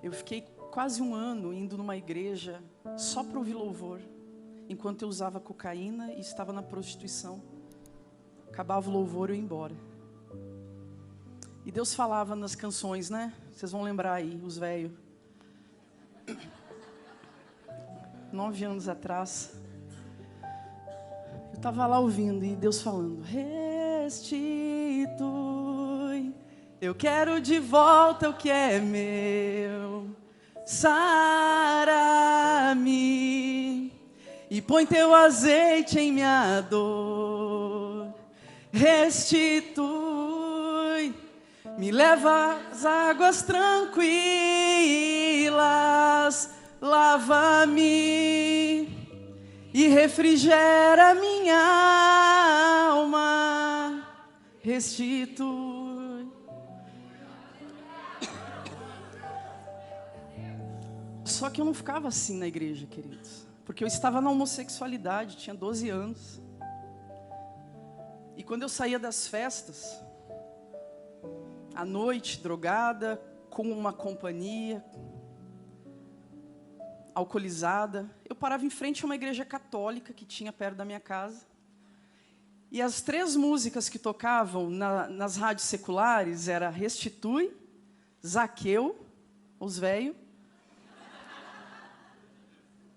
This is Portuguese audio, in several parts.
Eu fiquei quase um ano indo numa igreja só para ouvir louvor, enquanto eu usava cocaína e estava na prostituição. Acabava o louvor e eu ia embora. E Deus falava nas canções, né? Vocês vão lembrar aí, os velhos. 9 anos atrás, eu estava lá ouvindo e Deus falando: restitui, eu quero de volta o que é meu. Sara-me e põe teu azeite em minha dor. Restitui, me leva às águas tranquilas, lava-me e refrigera minha alma. Restitui. Só que eu não ficava assim na igreja, queridos, porque eu estava na homossexualidade, tinha 12 anos. E quando eu saía das festas, à noite, drogada, com uma companhia, alcoolizada, eu parava em frente a uma igreja católica que tinha perto da minha casa. E as 3 músicas que tocavam nas rádios seculares era Restitui, Zaqueu, os velhos,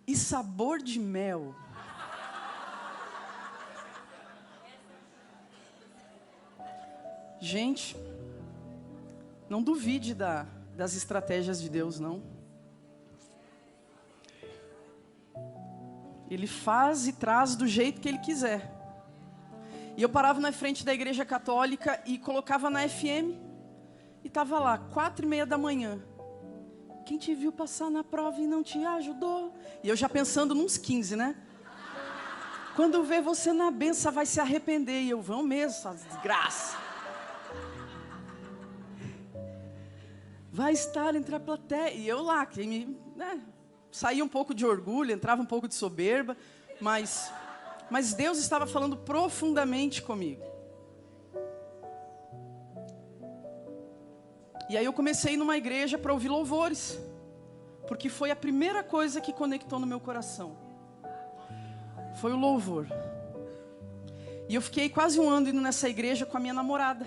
e Sabor de Mel. Gente, não duvide das estratégias de Deus, não. Ele faz e traz do jeito que Ele quiser. E eu parava na frente da igreja católica e colocava na FM. E estava lá, 4h30 da manhã. Quem te viu passar na prova e não te ajudou? E eu já pensando nos 15, né? Quando vê você na benção, vai se arrepender. E eu, vão mesmo, essa desgraça. Vai estar entre a plateia. E eu lá, saía um pouco de orgulho, entrava um pouco de soberba. Mas Deus estava falando profundamente comigo. E aí eu comecei a ir numa igreja para ouvir louvores, porque foi a primeira coisa que conectou no meu coração. Foi o louvor. E eu fiquei quase um ano indo nessa igreja com a minha namorada,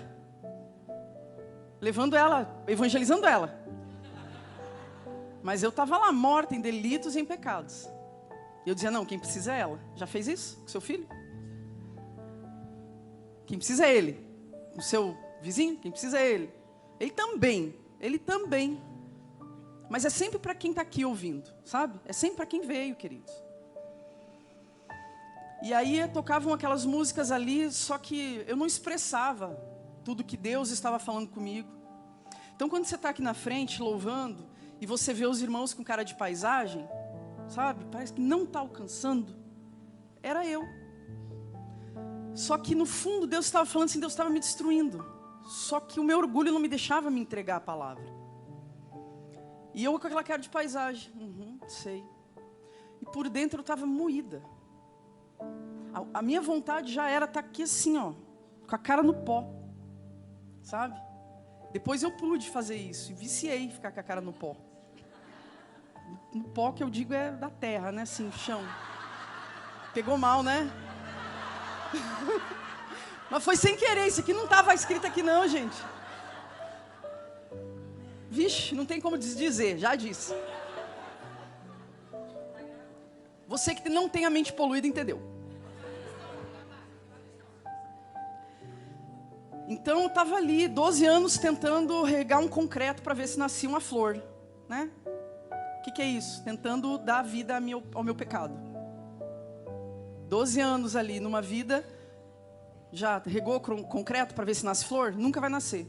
levando ela, evangelizando ela. Mas eu estava lá morta em delitos e em pecados. E eu dizia, não, quem precisa é ela. Já fez isso com seu filho? Quem precisa é ele. O seu vizinho? Quem precisa é ele. Ele também. Mas é sempre para quem está aqui ouvindo, sabe? É sempre para quem veio, queridos. E aí tocavam aquelas músicas ali, só que eu não expressava tudo que Deus estava falando comigo. Então quando você está aqui na frente, louvando, e você vê os irmãos com cara de paisagem, sabe? Parece que não está alcançando. Era eu. Só que no fundo Deus estava falando assim, Deus estava me destruindo. Só que o meu orgulho não me deixava me entregar a palavra. E eu com aquela cara de paisagem. Sei. E por dentro eu estava moída. A minha vontade já era estar aqui assim, ó, com a cara no pó. Sabe? Depois eu pude fazer isso. E viciei ficar com a cara no pó. No pó que eu digo é da terra, né? Assim, chão. Pegou mal, né? Mas foi sem querer, isso aqui não estava escrito aqui não, gente. Vixe, não tem como desdizer, já disse. Você que não tem a mente poluída, entendeu? Então eu estava ali, 12 anos, tentando regar um concreto para ver se nascia uma flor, né? O que é isso? Tentando dar vida ao meu pecado. 12 anos ali, numa vida... Já regou concreto para ver se nasce flor? Nunca vai nascer.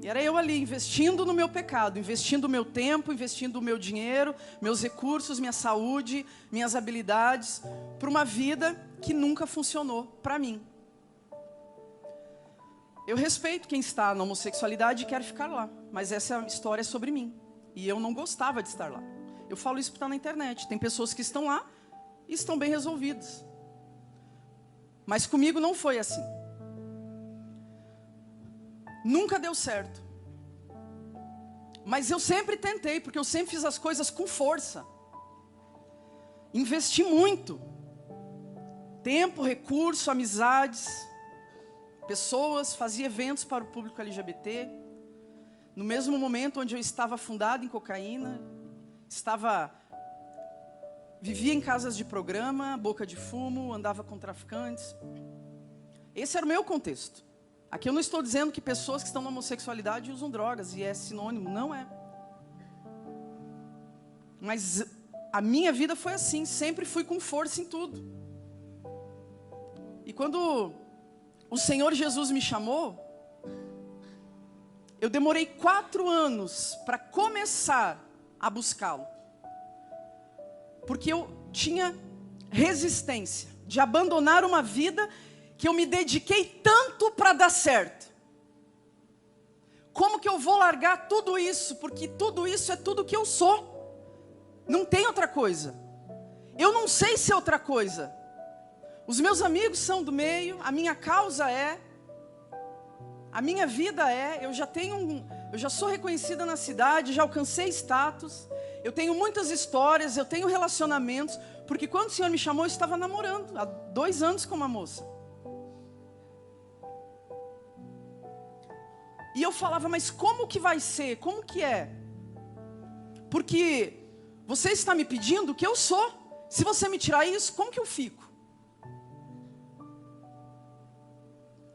E era eu ali, investindo no meu pecado, investindo o meu tempo, investindo o meu dinheiro, meus recursos, minha saúde, minhas habilidades, para uma vida que nunca funcionou para mim. Eu respeito quem está na homossexualidade e quer ficar lá, mas essa história é sobre mim. E eu não gostava de estar lá. Eu falo isso porque está na internet. Tem pessoas que estão lá e estão bem resolvidas. Mas comigo não foi assim. Nunca deu certo. Mas eu sempre tentei, porque eu sempre fiz as coisas com força. Investi muito. Tempo, recurso, amizades, pessoas, fazia eventos para o público LGBT. No mesmo momento onde eu estava afundado em cocaína, vivia em casas de programa, boca de fumo, andava com traficantes. Esse era o meu contexto. Aqui eu não estou dizendo que pessoas que estão na homossexualidade usam drogas, e é sinônimo, não é. Mas a minha vida foi assim, sempre fui com força em tudo. E quando o Senhor Jesus me chamou, eu demorei 4 anos para começar a buscá-lo. Porque eu tinha resistência de abandonar uma vida que eu me dediquei tanto para dar certo. Como que eu vou largar tudo isso? Porque tudo isso é tudo que eu sou. Não tem outra coisa. Eu não sei se é outra coisa. Os meus amigos são do meio, a minha causa é, a minha vida é, eu já sou reconhecida na cidade, já alcancei status, eu tenho muitas histórias, eu tenho relacionamentos, porque quando o Senhor me chamou, eu estava namorando, há 2 anos com uma moça. E eu falava, mas como que vai ser? Como que é? Porque você está me pedindo o que eu sou. Se você me tirar isso, como que eu fico?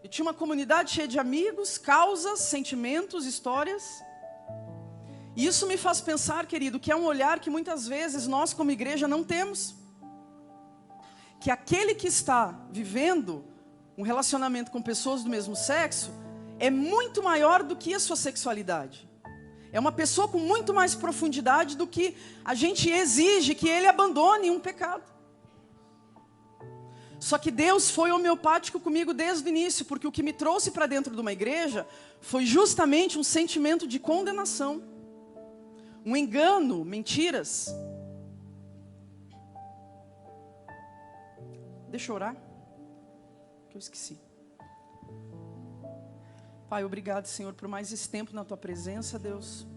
Eu tinha uma comunidade cheia de amigos, causas, sentimentos, histórias. E isso me faz pensar, querido, que é um olhar que muitas vezes nós como igreja não temos. Que aquele que está vivendo um relacionamento com pessoas do mesmo sexo é muito maior do que a sua sexualidade. É uma pessoa com muito mais profundidade do que a gente exige que ele abandone um pecado. Só que Deus foi homeopático comigo desde o início, porque o que me trouxe para dentro de uma igreja foi justamente um sentimento de condenação. Um engano, mentiras. Deixa eu orar, que eu esqueci. Pai, obrigado, Senhor, por mais esse tempo na Tua presença, Deus.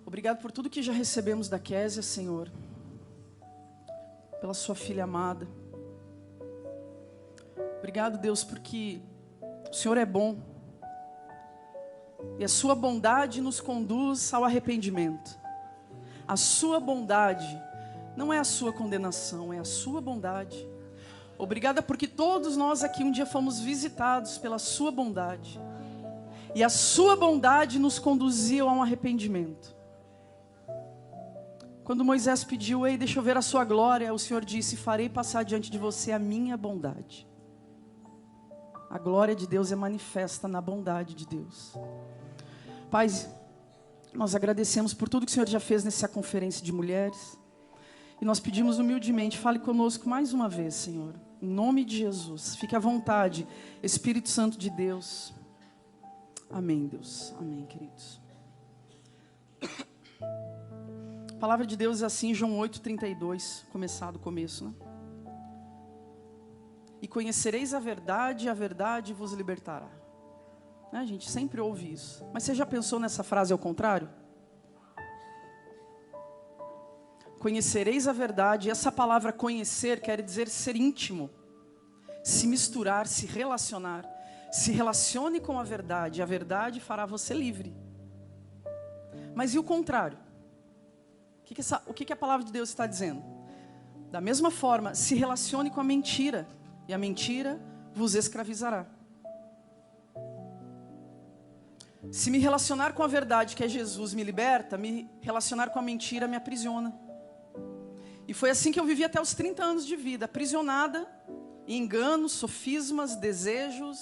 Obrigado por tudo que já recebemos da Késia, Senhor. Pela Sua filha amada. Obrigado, Deus, porque o Senhor é bom. E a Sua bondade nos conduz ao arrependimento. A Sua bondade não é a Sua condenação, é a Sua bondade. Obrigada porque todos nós aqui um dia fomos visitados pela Sua bondade. E a Sua bondade nos conduziu a um arrependimento. Quando Moisés pediu, ei, deixa eu ver a Sua glória, o Senhor disse, farei passar diante de você a minha bondade. A glória de Deus é manifesta na bondade de Deus. Pai, nós agradecemos por tudo que o Senhor já fez nessa conferência de mulheres. E nós pedimos humildemente, fale conosco mais uma vez, Senhor. Em nome de Jesus. Fique à vontade, Espírito Santo de Deus. Amém, Deus. Amém, queridos. A palavra de Deus é assim, João 8:32. Começar do começo, né? E conhecereis a verdade vos libertará. A gente sempre ouve isso. Mas você já pensou nessa frase ao contrário? Conhecereis a verdade. E essa palavra conhecer quer dizer ser íntimo. Se misturar, se relacionar. Se relacione com a verdade. A verdade fará você livre. Mas e o contrário? O que a palavra de Deus está dizendo? Da mesma forma, se relacione com a mentira. E a mentira vos escravizará. Se me relacionar com a verdade, que é Jesus, me liberta, me relacionar com a mentira me aprisiona. E foi assim que eu vivi até os 30 anos de vida, aprisionada em enganos, sofismas, desejos,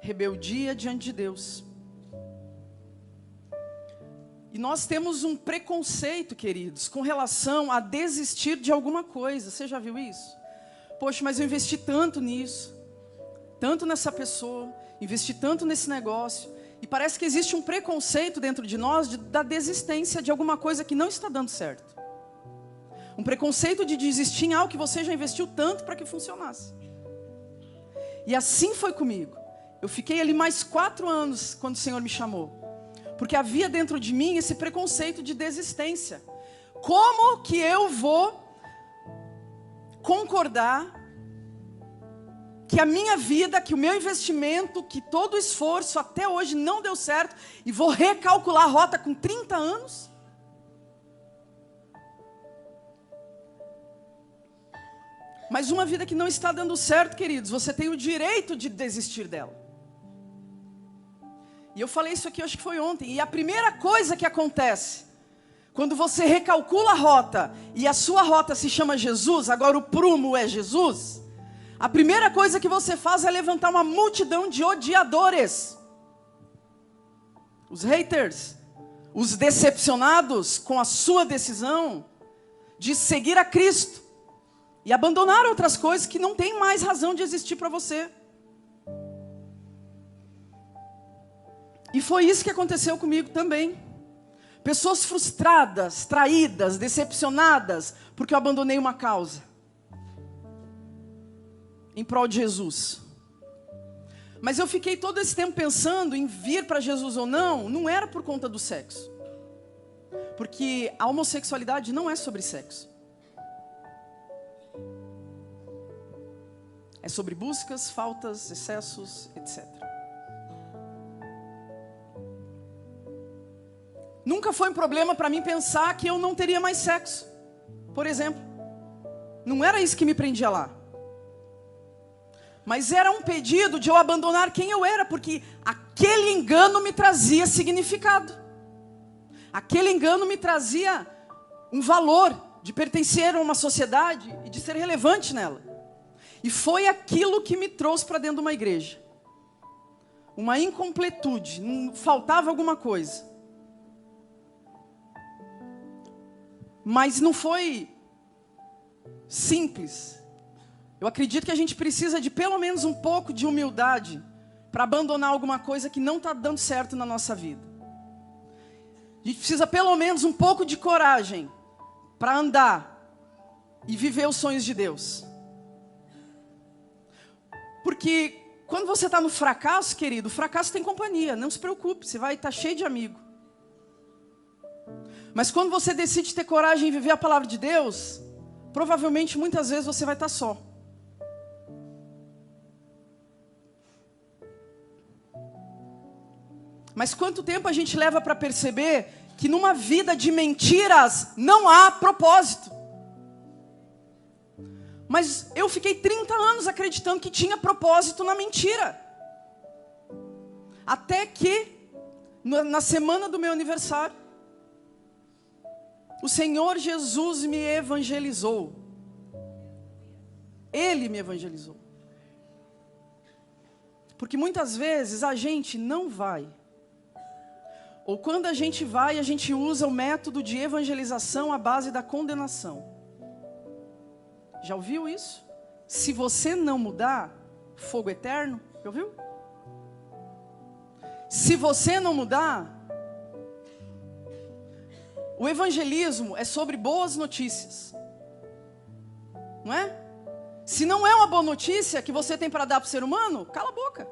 rebeldia diante de Deus. E nós temos um preconceito, queridos, com relação a desistir de alguma coisa. Você já viu isso? Poxa, mas eu investi tanto nisso, tanto nessa pessoa, investi tanto nesse negócio. E parece que existe um preconceito dentro de nós da desistência de alguma coisa que não está dando certo. Um preconceito de desistir em algo que você já investiu tanto para que funcionasse. E assim foi comigo. Eu fiquei ali mais 4 anos quando o Senhor me chamou. Porque havia dentro de mim esse preconceito de desistência. Como que eu vou concordar que a minha vida, que o meu investimento, que todo o esforço até hoje não deu certo e vou recalcular a rota com 30 anos? Mas uma vida que não está dando certo, queridos, você tem o direito de desistir dela. E eu falei isso aqui, eu acho que foi ontem. E a primeira coisa que acontece, quando você recalcula a rota, e a sua rota se chama Jesus, agora o prumo é Jesus, a primeira coisa que você faz é levantar uma multidão de odiadores. Os haters, os decepcionados com a sua decisão de seguir a Cristo. E abandonar outras coisas que não tem mais razão de existir para você. E foi isso que aconteceu comigo também. Pessoas frustradas, traídas, decepcionadas, porque eu abandonei uma causa em prol de Jesus. Mas eu fiquei todo esse tempo pensando em vir para Jesus ou não, não era por conta do sexo. Porque a homossexualidade não é sobre sexo. É sobre buscas, faltas, excessos, etc. Nunca foi um problema para mim pensar que eu não teria mais sexo, por exemplo. Não era isso que me prendia lá. Mas era um pedido de eu abandonar quem eu era, porque aquele engano me trazia significado. Aquele engano me trazia um valor de pertencer a uma sociedade e de ser relevante nela. E foi aquilo que me trouxe para dentro de uma igreja. Uma incompletude, faltava alguma coisa. Mas não foi simples. Eu acredito que a gente precisa de pelo menos um pouco de humildade para abandonar alguma coisa que não está dando certo na nossa vida. A gente precisa pelo menos um pouco de coragem para andar e viver os sonhos de Deus. Porque quando você está no fracasso, querido, o fracasso tem companhia, não se preocupe, você vai estar cheio de amigo. Mas quando você decide ter coragem em viver a palavra de Deus, provavelmente muitas vezes você vai estar só. Mas quanto tempo a gente leva para perceber que numa vida de mentiras não há propósito? Mas eu fiquei 30 anos acreditando que tinha propósito na mentira. Até que, na semana do meu aniversário, o Senhor Jesus me evangelizou. Ele me evangelizou. Porque muitas vezes a gente não vai. Ou quando a gente vai, a gente usa o método de evangelização à base da condenação. Já ouviu isso? Se você não mudar, fogo eterno. Já ouviu? Se você não mudar, o evangelismo é sobre boas notícias. Não é? Se não é uma boa notícia que você tem para dar para o ser humano, cala a boca.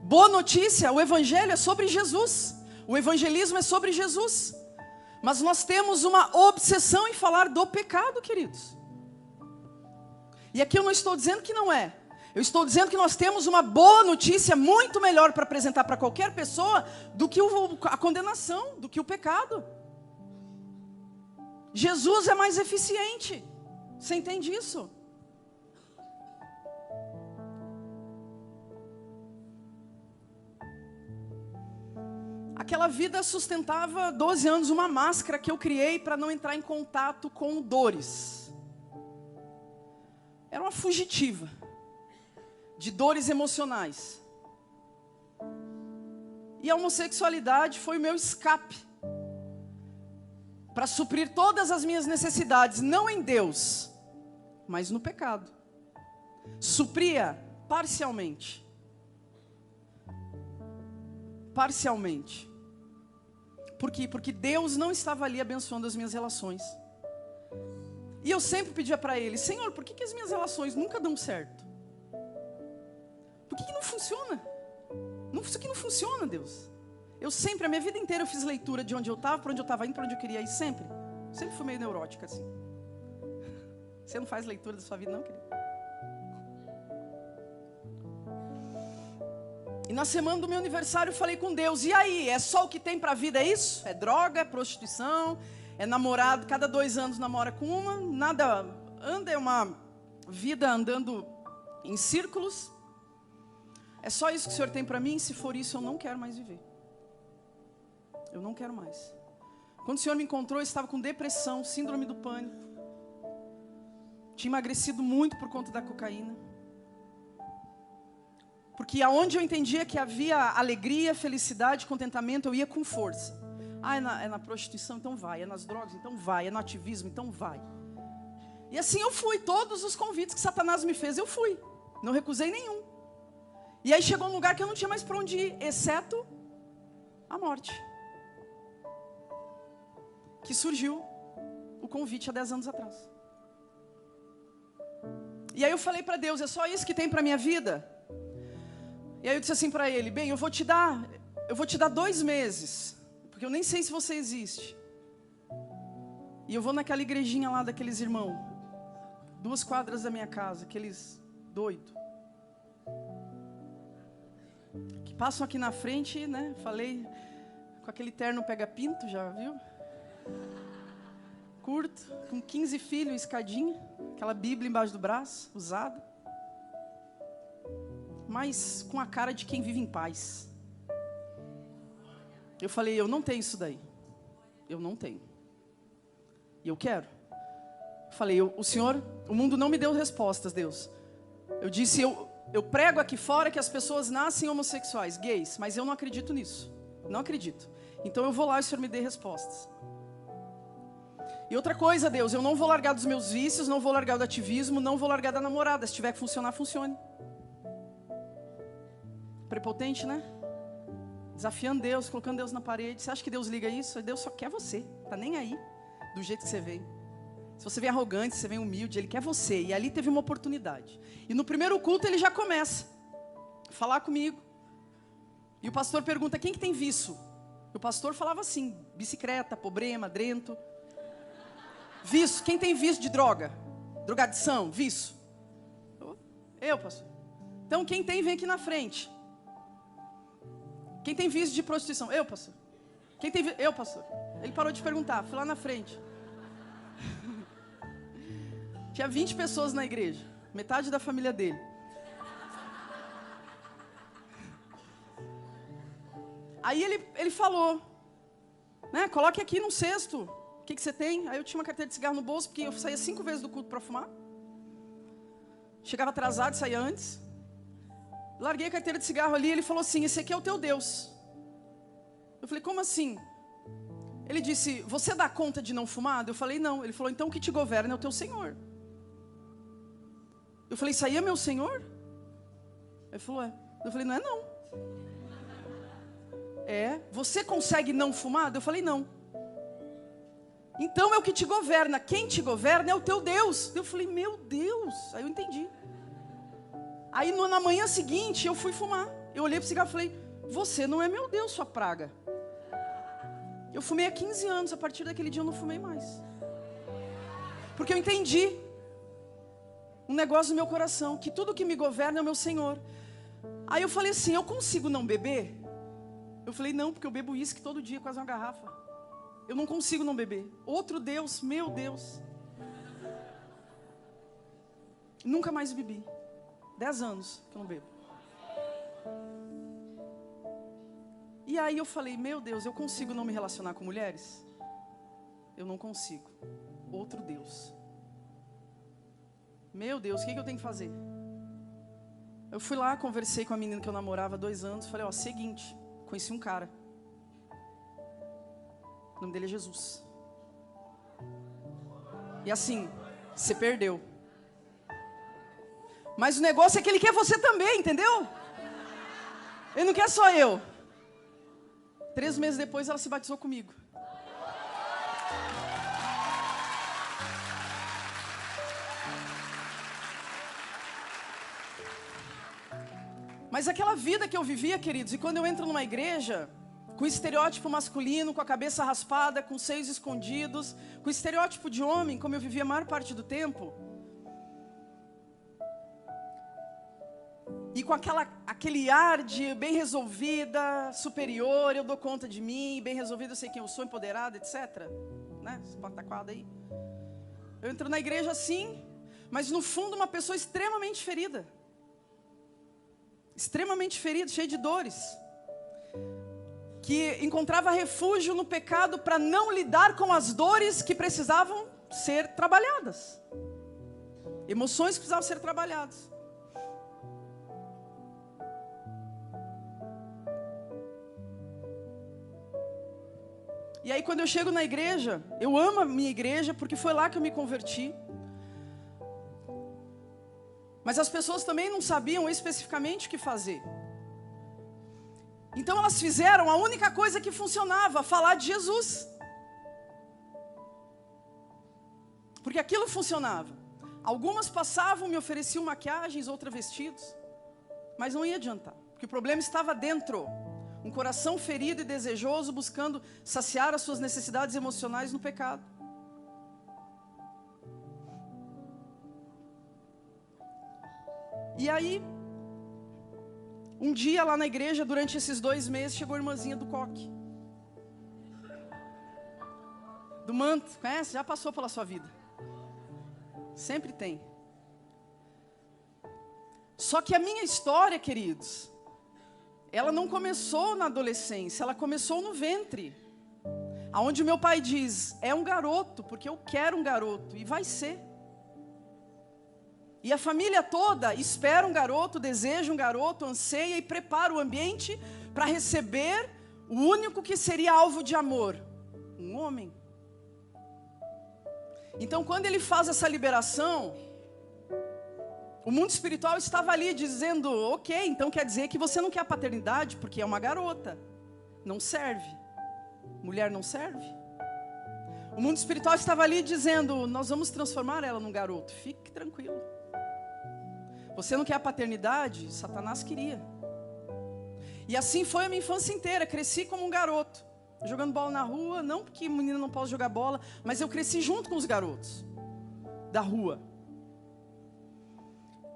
Boa notícia, o evangelho é sobre Jesus. O evangelismo é sobre Jesus. Mas nós temos uma obsessão em falar do pecado, queridos. E aqui eu não estou dizendo que não é. Eu estou dizendo que nós temos uma boa notícia muito melhor para apresentar para qualquer pessoa do que a condenação, do que o pecado. Jesus é mais eficiente. Você entende isso? Aquela vida sustentava 12 anos uma máscara que eu criei para não entrar em contato com dores. Era uma fugitiva de dores emocionais. E a homossexualidade foi o meu escape para suprir todas as minhas necessidades, não em Deus, mas no pecado. Supria parcialmente. Parcialmente. Por quê? Porque Deus não estava ali abençoando as minhas relações. E eu sempre pedia para Ele: Senhor, por que as minhas relações nunca dão certo? Por que não funciona? Isso aqui não funciona, Deus. Eu sempre, a minha vida inteira, eu fiz leitura de onde eu estava, para onde eu estava indo, para onde eu queria ir, sempre. Sempre fui meio neurótica, assim. Você não faz leitura da sua vida, não, querido? E na semana do meu aniversário eu falei com Deus, e aí, é só o que tem para a vida, é isso? É droga, é prostituição, é namorado, cada 2 anos namora com uma, nada anda, é uma vida andando em círculos. É só isso que o Senhor tem para mim? Se for isso, eu não quero mais viver. Eu não quero mais. Quando o Senhor me encontrou, eu estava com depressão, síndrome do pânico. Tinha emagrecido muito por conta da cocaína. Porque aonde eu entendia que havia alegria, felicidade, contentamento, eu ia com força. É na prostituição, então vai. É nas drogas, então vai. É no ativismo, então vai. E assim eu fui. Todos os convites que Satanás me fez, eu fui. Não recusei nenhum. E aí chegou um lugar que eu não tinha mais para onde ir, exceto a morte. Que surgiu o convite há 10 anos atrás. E aí eu falei para Deus, é só isso que tem para minha vida? E aí eu disse assim para ele, bem, eu vou te dar 2 meses, porque eu nem sei se você existe. E eu vou naquela igrejinha lá daqueles irmãos, 2 quadras da minha casa, aqueles doidos. Que passam aqui na frente, né? Falei, com aquele terno pega-pinto, já viu? Curto, com 15 filhos, escadinha, aquela Bíblia embaixo do braço, usada. Mas com a cara de quem vive em paz. Eu falei, eu não tenho isso daí. Eu não tenho. E eu quero. Falei, o Senhor, o mundo não me deu respostas, Deus. Eu disse, eu prego aqui fora que as pessoas nascem homossexuais, gays, mas eu não acredito nisso. Não acredito. Então eu vou lá e o Senhor me dê respostas. E outra coisa, Deus, eu não vou largar dos meus vícios, não vou largar do ativismo, não vou largar da namorada. Se tiver que funcionar, funcione. Prepotente, né? Desafiando Deus, colocando Deus na parede. Você acha que Deus liga isso? Deus só quer você. Tá nem aí, do jeito que você veio. Se você vem arrogante, se você vem humilde, Ele quer você. E ali teve uma oportunidade. E no primeiro culto Ele já começa a falar comigo. E o pastor pergunta, quem que tem vício? E o pastor falava assim, bicicleta, problema, drento. Vício, quem tem vício de droga? Drogadição, vício. Eu, pastor. Então quem tem, vem aqui na frente. Quem tem vício de prostituição? Eu, pastor. Quem tem vício? Eu, pastor. Ele parou de perguntar, fui lá na frente. Tinha 20 pessoas na igreja, metade da família dele. Aí ele falou, né, coloque aqui num cesto, o que você tem? Aí eu tinha uma carteira de cigarro no bolso, porque eu saía 5 vezes do culto para fumar. Chegava atrasado, saía antes. Larguei a carteira de cigarro ali, ele falou assim, esse aqui é o teu Deus. Eu falei, como assim? Ele disse, você dá conta de não fumar? Eu falei, não. Ele falou, então o que te governa é o teu Senhor. Eu falei, isso aí é meu Senhor? Ele falou, é. Eu falei, não é não. É, você consegue não fumar? Eu falei, não. Então é o que te governa. Quem te governa é o teu Deus. Eu falei, meu Deus. Aí eu entendi. Aí na manhã seguinte eu fui fumar. Eu olhei para o cigarro e falei, você não é meu Deus, sua praga. Eu fumei há 15 anos, a partir daquele dia eu não fumei mais. Porque eu entendi um negócio no meu coração, que tudo que me governa é o meu Senhor. Aí eu falei assim, eu consigo não beber? Eu falei, não, porque eu bebo uísque todo dia, quase uma garrafa. Eu não consigo não beber. Outro Deus, meu Deus. Nunca mais bebi. 10 anos que eu não bebo. E aí eu falei, meu Deus, eu consigo não me relacionar com mulheres? Eu não consigo. Outro Deus. Meu Deus, o que eu tenho que fazer? Eu fui lá, conversei com a menina que eu namorava há 2 anos. Falei, ó, seguinte, conheci um cara. O nome dele é Jesus. E assim, você perdeu. Mas o negócio é que ele quer você também, entendeu? Ele não quer só eu. 3 meses depois ela se batizou comigo. Mas aquela vida que eu vivia, queridos, e quando eu entro numa igreja, com estereótipo masculino, com a cabeça raspada, com seios escondidos, com estereótipo de homem, como eu vivia a maior parte do tempo, e com aquele ar de bem resolvida, superior, eu dou conta de mim, bem resolvida, eu sei quem eu sou, empoderada, etc. Né? Esse pataquado aí. Eu entro na igreja assim, mas no fundo uma pessoa extremamente ferida. Extremamente ferida, cheia de dores. Que encontrava refúgio no pecado para não lidar com as dores que precisavam ser trabalhadas. Emoções que precisavam ser trabalhadas. E aí quando eu chego na igreja, eu amo a minha igreja porque foi lá que eu me converti. Mas as pessoas também não sabiam especificamente o que fazer. Então elas fizeram a única coisa que funcionava, falar de Jesus. Porque aquilo funcionava. Algumas passavam, me ofereciam maquiagens, outras vestidos. Mas não ia adiantar, porque o problema estava dentro. Um coração ferido e desejoso, buscando saciar as suas necessidades emocionais no pecado. E aí, um dia lá na igreja, durante esses 2 meses, chegou a irmãzinha do coque. Do manto, conhece? Já passou pela sua vida. Sempre tem. Só que a minha história, queridos, ela não começou na adolescência, ela começou no ventre. Aonde meu pai diz, é um garoto, porque eu quero um garoto, e vai ser. E a família toda espera um garoto, deseja um garoto, anseia e prepara o ambiente para receber o único que seria alvo de amor, um homem. Então quando ele faz essa liberação, o mundo espiritual estava ali dizendo, ok, então quer dizer que você não quer a paternidade, porque é uma garota, não serve, mulher não serve. O mundo espiritual estava ali dizendo, nós vamos transformar ela num garoto, fique tranquilo. Você não quer a paternidade? Satanás queria. E assim foi a minha infância inteira, cresci como um garoto, jogando bola na rua, não porque menina não pode jogar bola, mas eu cresci junto com os garotos da rua.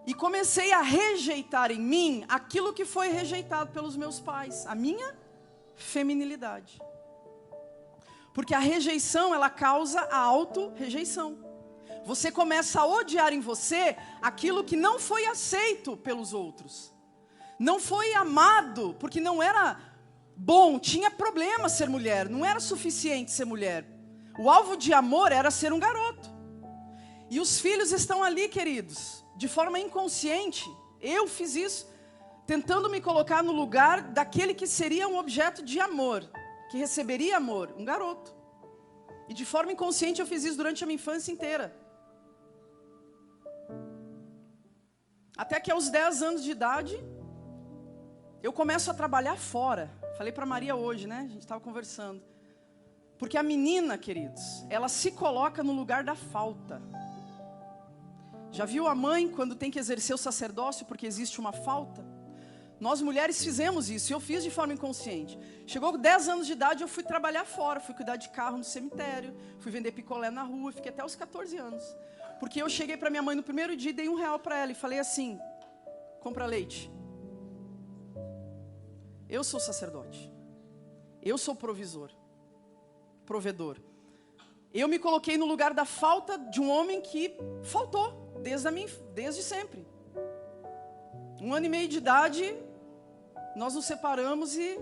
E comecei a rejeitar em mim aquilo que foi rejeitado pelos meus pais, a minha feminilidade. Porque a rejeição, ela causa a auto-rejeição. Você começa a odiar em você aquilo que não foi aceito pelos outros. Não foi amado, porque não era bom, tinha problema ser mulher, não era suficiente ser mulher. O alvo de amor era ser um garoto. E os filhos estão ali, queridos, de forma inconsciente. Eu fiz isso, tentando me colocar no lugar daquele que seria um objeto de amor, que receberia amor, um garoto. E de forma inconsciente eu fiz isso durante a minha infância inteira. Até que aos 10 anos de idade, eu começo a trabalhar fora. Falei para Maria hoje, né? A gente estava conversando. Porque a menina, queridos, ela se coloca no lugar da falta. Já viu a mãe quando tem que exercer o sacerdócio porque existe uma falta? Nós mulheres fizemos isso, e eu fiz de forma inconsciente. Chegou 10 anos de idade, eu fui trabalhar fora, fui cuidar de carro no cemitério, fui vender picolé na rua, fiquei até os 14 anos. Porque eu cheguei para minha mãe no primeiro dia e dei R$1 para ela e falei assim, compra leite. Eu sou sacerdote. Eu sou provedor. Eu me coloquei no lugar da falta de um homem que faltou desde sempre. 1 ano e meio de idade, nós nos separamos e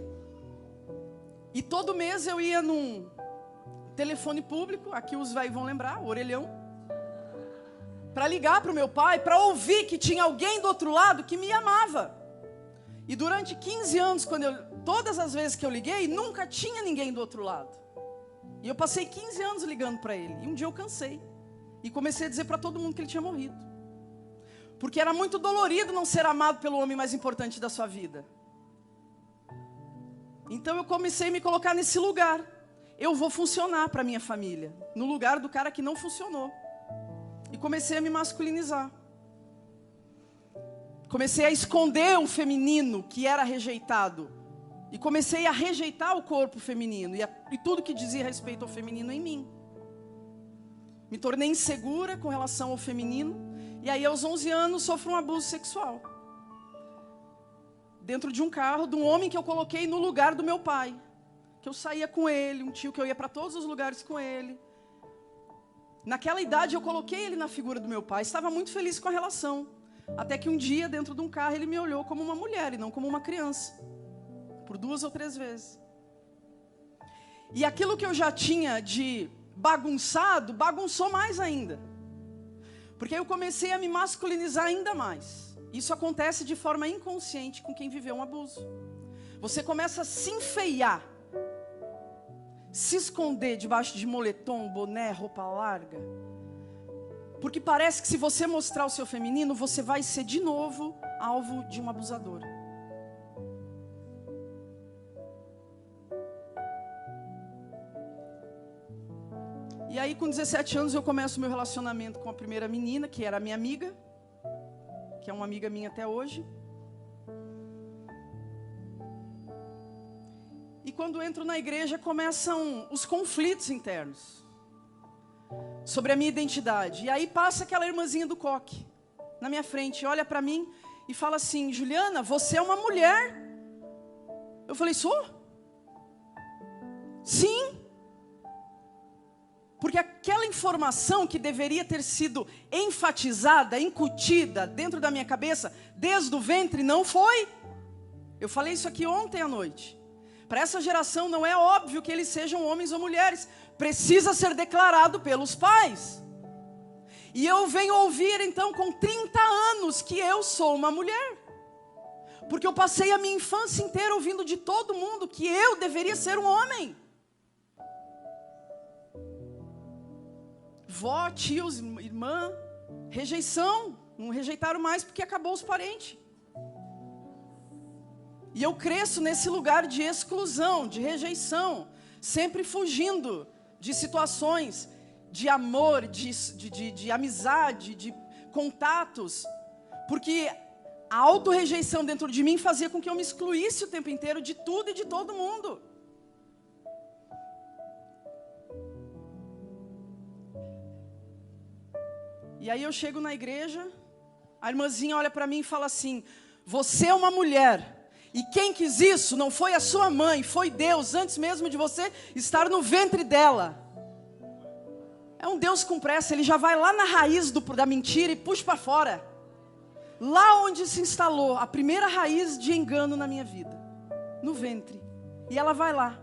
todo mês eu ia num telefone público, aqui os velhos vão lembrar, o orelhão, para ligar para o meu pai, para ouvir que tinha alguém do outro lado que me amava. E durante 15 anos, todas as vezes que eu liguei, nunca tinha ninguém do outro lado. E eu passei 15 anos ligando para ele. E um dia eu cansei. E comecei a dizer para todo mundo que ele tinha morrido. Porque era muito dolorido não ser amado pelo homem mais importante da sua vida. Então eu comecei a me colocar nesse lugar. Eu vou funcionar para minha família. No lugar do cara que não funcionou. E comecei a me masculinizar. Comecei a esconder o feminino que era rejeitado. E comecei a rejeitar o corpo feminino e tudo que dizia respeito ao feminino em mim. Me tornei insegura com relação ao feminino. E aí, aos 11 anos, sofro um abuso sexual. Dentro de um carro, de um homem que eu coloquei no lugar do meu pai. Que eu saía com ele, um tio que eu ia para todos os lugares com ele. Naquela idade, eu coloquei ele na figura do meu pai. Estava muito feliz com a relação. Até que um dia, dentro de um carro, ele me olhou como uma mulher e não como uma criança. Por 2 ou 3 vezes. E aquilo que eu já tinha de bagunçado, bagunçou mais ainda. Porque eu comecei a me masculinizar ainda mais. Isso acontece de forma inconsciente com quem viveu um abuso. Você começa a se enfeiar. Se esconder debaixo de moletom, boné, roupa larga. Porque parece que se você mostrar o seu feminino, você vai ser de novo alvo de um abusador. E aí, com 17 anos, eu começo meu relacionamento com a primeira menina, que era a minha amiga, que é uma amiga minha até hoje. E quando entro na igreja, começam os conflitos internos sobre a minha identidade. E aí passa aquela irmãzinha do coque na minha frente, olha para mim e fala assim: Juliana, você é uma mulher. Eu falei: sou? Sim. Porque aquela informação que deveria ter sido enfatizada, incutida dentro da minha cabeça, desde o ventre, não foi. Eu falei isso aqui ontem à noite. Para essa geração não é óbvio que eles sejam homens ou mulheres. Precisa ser declarado pelos pais. E eu venho ouvir então com 30 anos que eu sou uma mulher. Porque eu passei a minha infância inteira ouvindo de todo mundo que eu deveria ser um homem. Vó, tios, irmã, rejeição. Não rejeitaram mais porque acabou os parentes. E eu cresço nesse lugar de exclusão, de rejeição, sempre fugindo de situações de amor, de amizade, de contatos, porque a autorrejeição dentro de mim fazia com que eu me excluísse o tempo inteiro de tudo e de todo mundo. E aí eu chego na igreja, a irmãzinha olha para mim e fala assim: você é uma mulher. E quem quis isso não foi a sua mãe, foi Deus, antes mesmo de você estar no ventre dela. É um Deus com pressa, Ele já vai lá na raiz da mentira e puxa para fora. Lá onde se instalou a primeira raiz de engano na minha vida, no ventre. E ela vai lá,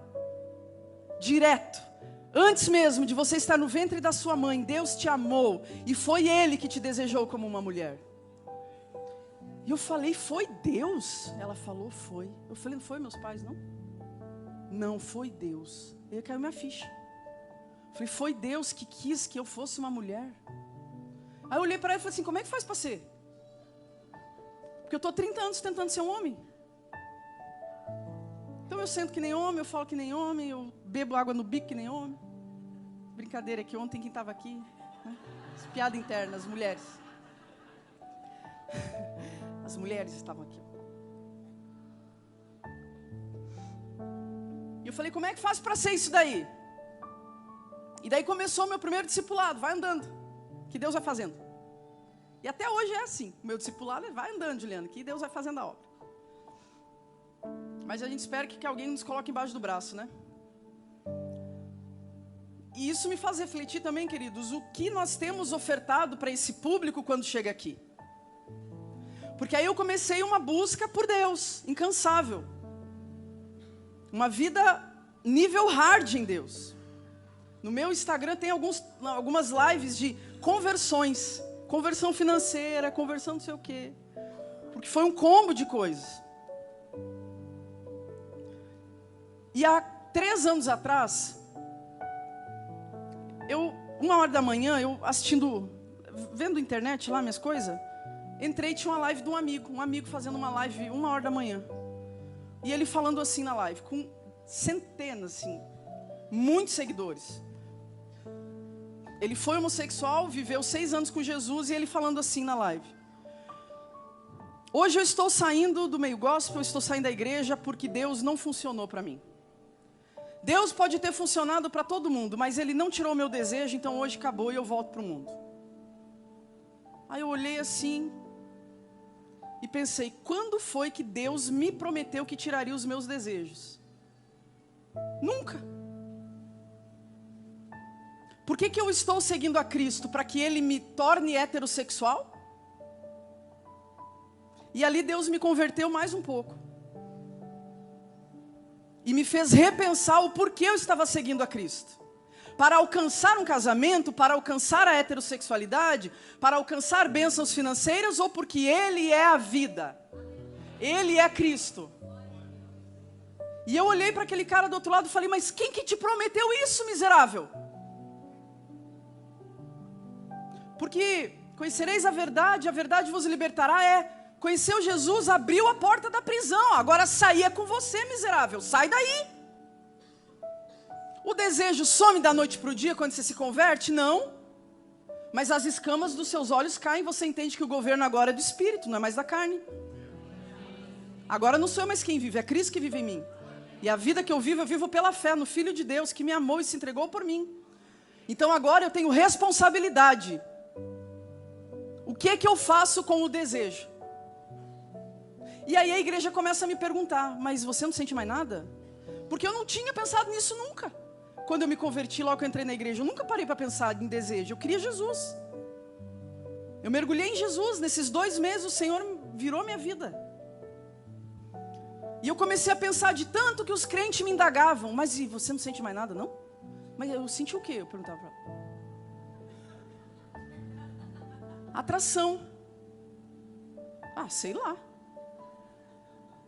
direto. Antes mesmo de você estar no ventre da sua mãe, Deus te amou e foi Ele que te desejou como uma mulher. E eu falei: foi Deus? Ela falou: foi. Eu falei: não foi meus pais, não? Não, foi Deus. E aí caiu minha ficha. Eu falei: foi Deus que quis que eu fosse uma mulher. Aí eu olhei para ela e falei assim: como é que faz para ser? Porque eu estou 30 anos tentando ser um homem. Então eu sento que nem homem, eu falo que nem homem, eu bebo água no bico que nem homem. Brincadeira, que ontem quem estava aqui, né? Piada interna, as mulheres. As mulheres estavam aqui. E eu falei: como é que faz para ser isso daí? E daí começou o meu primeiro discipulado. Vai andando, que Deus vai fazendo. E até hoje é assim. O meu discipulado é: vai andando, Juliana, que Deus vai fazendo a obra. Mas a gente espera que alguém nos coloque embaixo do braço, né? E isso me faz refletir também, queridos, o que nós temos ofertado para esse público quando chega aqui. Porque aí eu comecei uma busca por Deus, incansável. Uma vida nível hard em Deus. No meu Instagram tem algumas lives de conversões. Conversão financeira, conversão não sei o quê. Porque foi um combo de coisas. E há 3 anos atrás, 1h da manhã, eu vendo internet lá, minhas coisas, entrei e tinha uma live de um amigo fazendo uma live 1h da manhã. E ele falando assim na live, com centenas, assim, muitos seguidores. Ele foi homossexual, viveu 6 anos com Jesus e ele falando assim na live: Hoje eu estou saindo do meio gospel, eu estou saindo da igreja porque Deus não funcionou para mim. Deus pode ter funcionado para todo mundo, mas Ele não tirou o meu desejo, então hoje acabou e eu volto para o mundo. Aí eu olhei assim e pensei, quando foi que Deus me prometeu que tiraria os meus desejos? Nunca. Por que eu estou seguindo a Cristo? Para que Ele me torne heterossexual? E ali Deus me converteu mais um pouco. E me fez repensar o porquê eu estava seguindo a Cristo. Para alcançar um casamento, para alcançar a heterossexualidade, para alcançar bênçãos financeiras, ou porque Ele é a vida. Ele é Cristo. E eu olhei para aquele cara do outro lado e falei, mas quem que te prometeu isso, miserável? Porque conhecereis a verdade vos libertará. Conheceu Jesus, abriu a porta da prisão. Agora saia com você, miserável. Sai daí. O desejo some da noite para o dia quando você se converte? Não. Mas as escamas dos seus olhos caem. Você entende que o governo agora é do Espírito, não é mais da carne. Agora não sou eu mais quem vive, é Cristo que vive em mim. E a vida que eu vivo pela fé no Filho de Deus, que me amou e se entregou por mim. Então agora eu tenho responsabilidade. O que é que eu faço com o desejo? E aí a igreja começa a me perguntar, mas você não sente mais nada? Porque eu não tinha pensado nisso nunca. Quando eu me converti, logo que eu entrei na igreja, eu nunca parei para pensar em desejo. Eu queria Jesus. Eu mergulhei em Jesus. Nesses 2 meses o Senhor virou minha vida. E eu comecei a pensar de tanto que os crentes me indagavam. Mas e você não sente mais nada, não? Mas eu senti o quê? Eu perguntava para ela. Atração. Sei lá.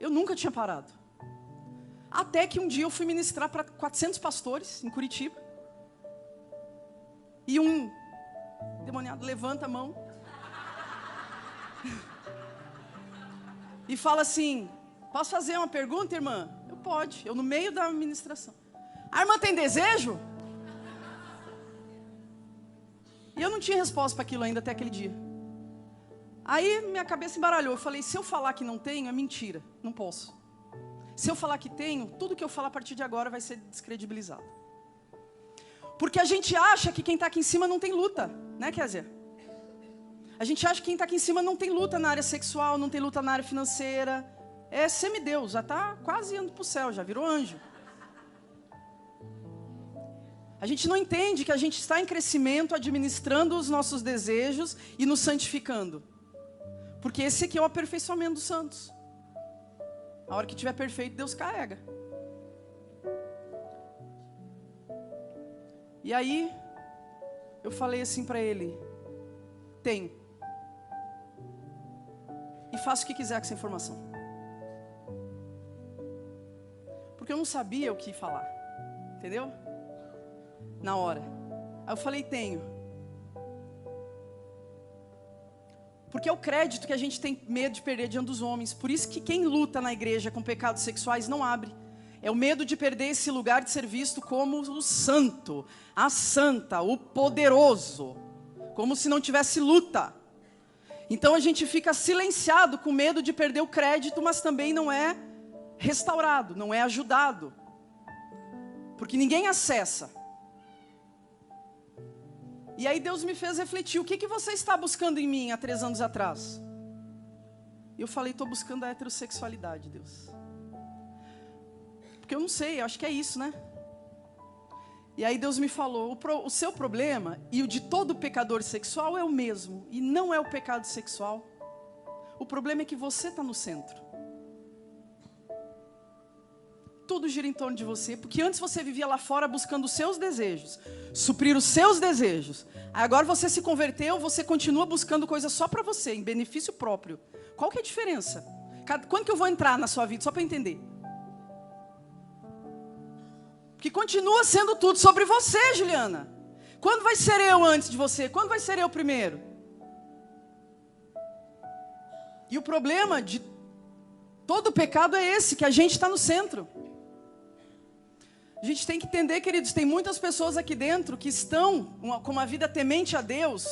Eu nunca tinha parado. Até que um dia eu fui ministrar para 400 pastores em Curitiba. E um demoniado levanta a mão. E fala assim, posso fazer uma pergunta, irmã? Eu pode, eu no meio da ministração. A irmã tem desejo? E eu não tinha resposta para aquilo ainda até aquele dia. Aí minha cabeça embaralhou. Eu falei, se eu falar que não tenho, é mentira. Não posso. Se eu falar que tenho, tudo que eu falar a partir de agora vai ser descredibilizado. Porque a gente acha que quem está aqui em cima não tem luta. Né, Kézia? A gente acha que quem está aqui em cima não tem luta na área sexual, não tem luta na área financeira. É semideus, já está quase indo para o céu, já virou anjo. A gente não entende que a gente está em crescimento, administrando os nossos desejos e nos santificando. Porque esse aqui é o aperfeiçoamento dos santos. A hora que estiver perfeito, Deus carrega. E aí, eu falei assim para ele, tenho. E faça o que quiser com essa informação. Porque eu não sabia o que falar. Entendeu? Na hora. Aí eu falei, tenho. Porque é o crédito que a gente tem medo de perder diante dos homens. Por isso que quem luta na igreja com pecados sexuais não abre. É o medo de perder esse lugar de ser visto como o santo, a santa, o poderoso. Como se não tivesse luta. Então a gente fica silenciado com medo de perder o crédito, mas também não é restaurado, não é ajudado. Porque ninguém acessa. E aí Deus me fez refletir, o que você está buscando em mim há 3 anos atrás? E eu falei, estou buscando a heterossexualidade, Deus. Porque eu não sei, eu acho que é isso, né? E aí Deus me falou, o seu problema e o de todo pecador sexual é o mesmo. E não é o pecado sexual. O problema é que você está no centro. Tudo gira em torno de você, porque antes você vivia lá fora buscando os seus desejos, suprir os seus desejos. Agora você se converteu, você continua buscando coisas só para você, em benefício próprio. Qual que é a diferença? Quando que eu vou entrar na sua vida, só para entender? Porque continua sendo tudo sobre você, Juliana. Quando vai ser eu antes de você? Quando vai ser eu primeiro? E o problema de todo pecado é esse, que a gente está no centro. A gente tem que entender, queridos, tem muitas pessoas aqui dentro que estão com uma vida temente a Deus,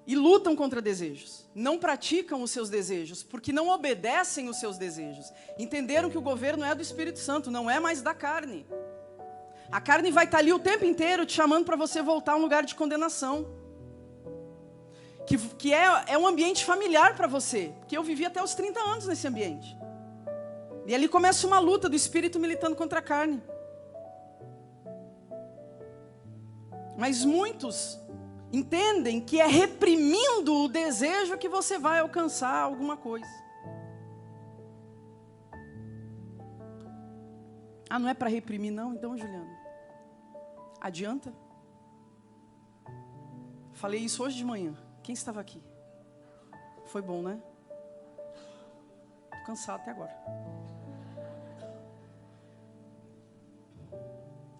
e lutam contra desejos. Não praticam os seus desejos, porque não obedecem os seus desejos. Entenderam que o governo é do Espírito Santo, não é mais da carne. A carne vai estar ali o tempo inteiro te chamando para você voltar a um lugar de condenação. Que é um ambiente familiar para você. Porque eu vivi até os 30 anos nesse ambiente. E ali começa uma luta do espírito militando contra a carne. Mas muitos entendem que é reprimindo o desejo que você vai alcançar alguma coisa. Ah, não é para reprimir não? Então, Juliana, adianta? Falei isso hoje de manhã. Quem estava aqui? Foi bom, né? Estou cansado até agora.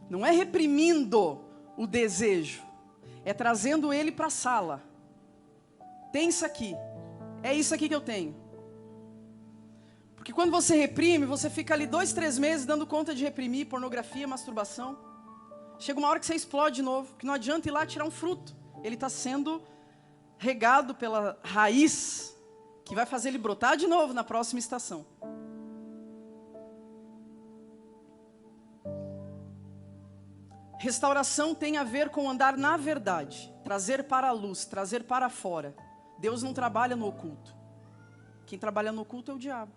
Não é reprimindo o desejo, é trazendo ele para a sala. Tem isso aqui, é isso aqui que eu tenho. Porque quando você reprime, você fica ali 2, 3 meses dando conta de reprimir pornografia, masturbação. Chega uma hora que você explode de novo, que não adianta ir lá tirar um fruto. Ele está sendo regado pela raiz, que vai fazer ele brotar de novo na próxima estação. Restauração tem a ver com andar na verdade, trazer para a luz, trazer para fora. Deus não trabalha no oculto. Quem trabalha no oculto é o diabo.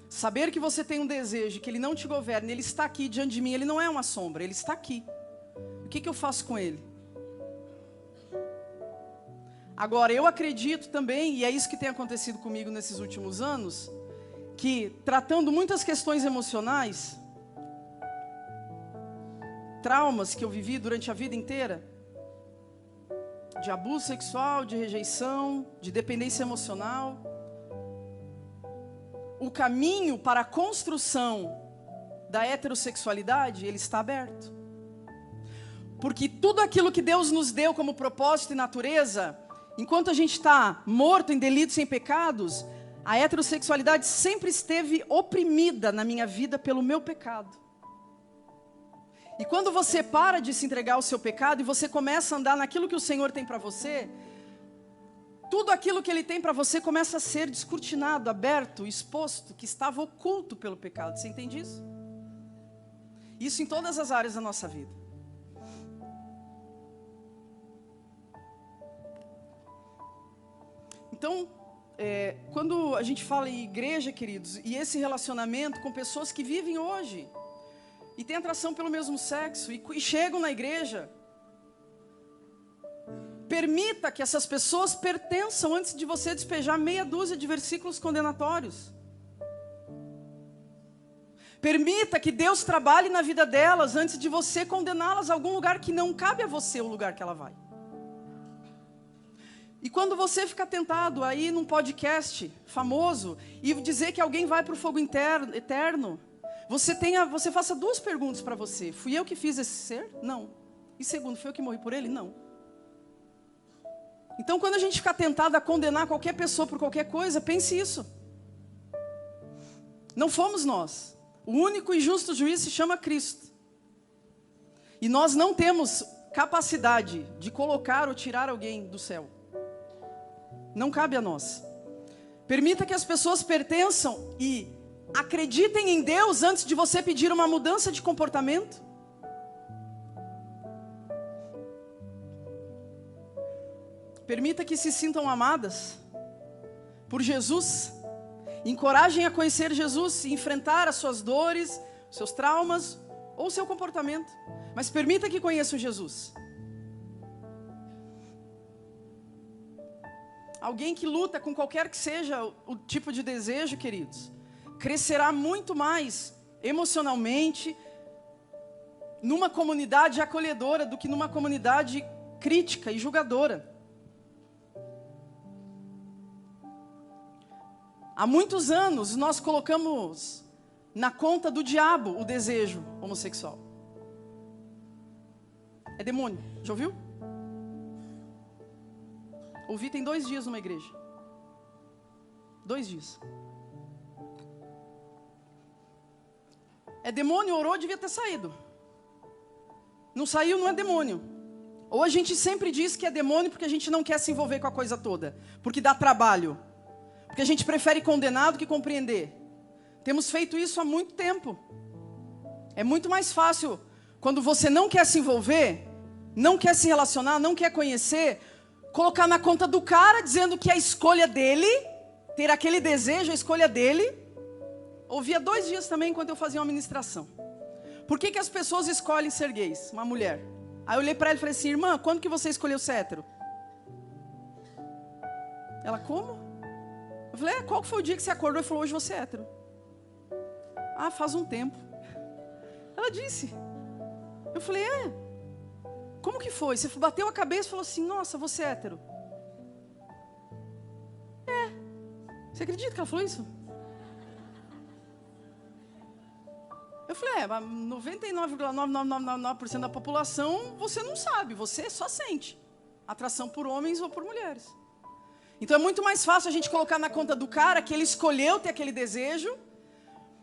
Saber que você tem um desejo, que ele não te governa, ele está aqui diante de mim, ele não é uma sombra, ele está aqui. O que eu faço com ele? Agora, eu acredito também, e é isso que tem acontecido comigo nesses últimos anos, que tratando muitas questões emocionais, traumas que eu vivi durante a vida inteira, de abuso sexual, de rejeição, de dependência emocional, o caminho para a construção da heterossexualidade, ele está aberto. Porque tudo aquilo que Deus nos deu como propósito e natureza, enquanto a gente está morto em delitos e em pecados, a heterossexualidade sempre esteve oprimida na minha vida pelo meu pecado. E quando você para de se entregar ao seu pecado e você começa a andar naquilo que o Senhor tem para você, tudo aquilo que Ele tem para você começa a ser descortinado, aberto, exposto, que estava oculto pelo pecado. Você entende isso? Isso em todas as áreas da nossa vida. Então, quando a gente fala em igreja, queridos, e esse relacionamento com pessoas que vivem hoje e têm atração pelo mesmo sexo e chegam na igreja, permita que essas pessoas pertençam antes de você despejar meia dúzia de versículos condenatórios. Permita que Deus trabalhe na vida delas antes de você condená-las a algum lugar que não cabe a você, o lugar que ela vai. E quando você fica tentado a ir num podcast famoso e dizer que alguém vai para o fogo eterno, você faça 2 perguntas para você. Fui eu que fiz esse ser? Não. E segundo, fui eu que morri por ele? Não. Então, quando a gente fica tentado a condenar qualquer pessoa por qualquer coisa, pense isso. Não fomos nós. O único e justo juiz se chama Cristo. E nós não temos capacidade de colocar ou tirar alguém do céu. Não cabe a nós. Permita que as pessoas pertençam e acreditem em Deus antes de você pedir uma mudança de comportamento. Permita que se sintam amadas por Jesus. Encorajem a conhecer Jesus e enfrentar as suas dores, seus traumas ou seu comportamento. Mas permita que conheçam Jesus. Alguém que luta com qualquer que seja o tipo de desejo, queridos, crescerá muito mais emocionalmente numa comunidade acolhedora do que numa comunidade crítica e julgadora. Há muitos anos nós colocamos na conta do diabo o desejo homossexual. É demônio, já ouviu? Ouvi tem 2 dias numa igreja. 2 dias. É demônio, orou, devia ter saído. Não saiu, não é demônio. Ou a gente sempre diz que é demônio porque a gente não quer se envolver com a coisa toda, porque dá trabalho, porque a gente prefere condenar do que compreender. Temos feito isso há muito tempo. É muito mais fácil, quando você não quer se envolver, não quer se relacionar, não quer conhecer, colocar na conta do cara, dizendo que é a escolha dele, ter aquele desejo, a escolha dele. Ouvi há 2 dias também, enquanto eu fazia uma ministração. Por que as pessoas escolhem ser gays? Uma mulher. Aí eu olhei para ela e falei assim, irmã, quando que você escolheu ser hétero? Ela, como? Eu falei, qual que foi o dia que você acordou e falou, hoje você é hétero? Ah, faz um tempo. Ela disse. Eu falei, como que foi? Você bateu a cabeça e falou assim, nossa, você é hétero. Você acredita que ela falou isso? Eu falei, 99,999% da população você não sabe, você só sente atração por homens ou por mulheres. Então é muito mais fácil a gente colocar na conta do cara que ele escolheu ter aquele desejo,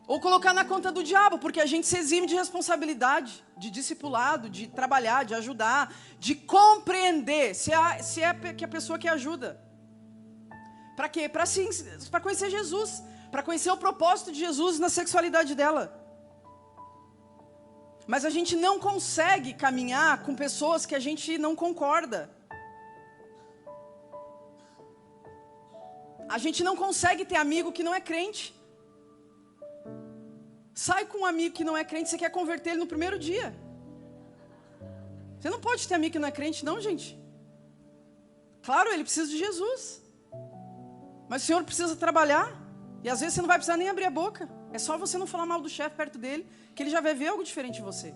ou colocar na conta do diabo, porque a gente se exime de responsabilidade, de discipulado, de trabalhar, de ajudar, de compreender se é que a pessoa que ajuda. Para quê? Para conhecer Jesus, para conhecer o propósito de Jesus na sexualidade dela. Mas a gente não consegue caminhar com pessoas que a gente não concorda. A gente não consegue ter amigo que não é crente. Sai com um amigo que não é crente, você quer converter ele no primeiro dia. Você não pode ter amigo que não é crente, não, gente. Claro, ele precisa de Jesus. Mas o Senhor precisa trabalhar. E às vezes você não vai precisar nem abrir a boca. É só você não falar mal do chefe perto dele, que ele já vai ver algo diferente de você.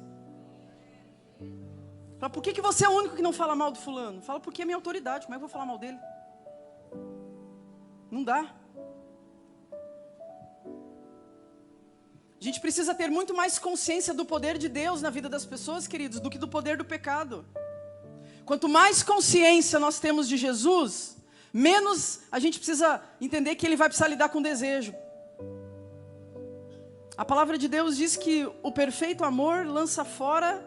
Fala, por que você é o único que não fala mal do fulano? Fala, porque é minha autoridade, como é que eu vou falar mal dele? Não dá. A gente precisa ter muito mais consciência do poder de Deus na vida das pessoas, queridos, do que do poder do pecado. Quanto mais consciência nós temos de Jesus, menos a gente precisa entender que Ele vai precisar lidar com desejo. A palavra de Deus diz que o perfeito amor lança fora...